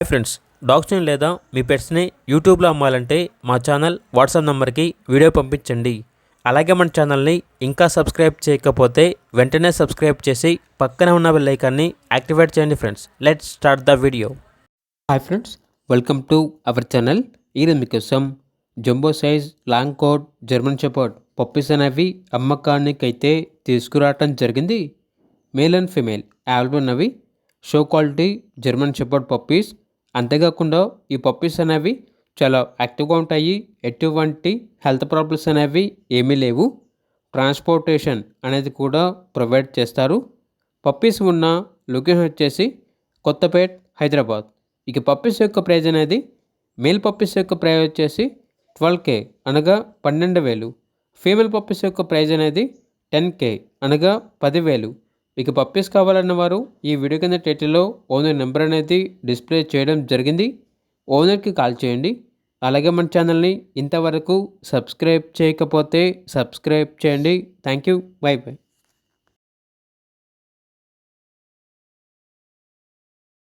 Hi friends, డాగ్స్ని లేదా మీ పెట్స్ని యూట్యూబ్లో అమ్మాలంటే మా ఛానల్ వాట్సాప్ నెంబర్కి వీడియో పంపించండి. అలాగే మన ఛానల్ని ఇంకా సబ్స్క్రైబ్ చేయకపోతే వెంటనే సబ్స్క్రైబ్ చేసి పక్కనే ఉన్న బెల్ ఐకాన్ని యాక్టివేట్ చేయండి. Friends, let's start the video. Hi friends, welcome to our channel. ఈరోజు మీకోసం jumbo size long coat German shepherd puppies అనేవి అమ్మకానికైతే తీసుకురావటం జరిగింది. మేల్ అండ్ ఫీమేల్ అవైలబుల్ ఉన్నవి show quality German shepherd puppies. అంతేకాకుండా ఈ పప్పీస్ అనేవి చాలా యాక్టివ్గా ఉంటాయి. ఎటువంటి హెల్త్ ప్రాబ్లమ్స్ అనేవి ఏమీ లేవు. ట్రాన్స్పోర్టేషన్ అనేది కూడా ప్రొవైడ్ చేస్తారు. పప్పీస్ ఉన్న లొకేషన్ వచ్చేసి కొత్తపేట్, హైదరాబాద్. ఇక పప్పీస్ యొక్క ప్రైజ్ అనేది మేల్ పప్పీస్ యొక్క ప్రైజ్ వచ్చేసి 12K అనగా 12,000. ఫీమేల్ పప్పీస్ యొక్క ప్రైజ్ అనేది 10K అనగా 10,000. ఇక పప్పీస్ కావాలన్న వారు ఈ వీడియో కింద టైటిల్లో ఓనర్ నెంబర్ అనేది డిస్ప్లే చేయడం జరిగింది. ఓనర్కి కాల్ చేయండి. అలాగే మన ఛానల్ని ఇంతవరకు సబ్స్క్రైబ్ చేయకపోతే సబ్స్క్రైబ్ చేయండి. Thank you. By by.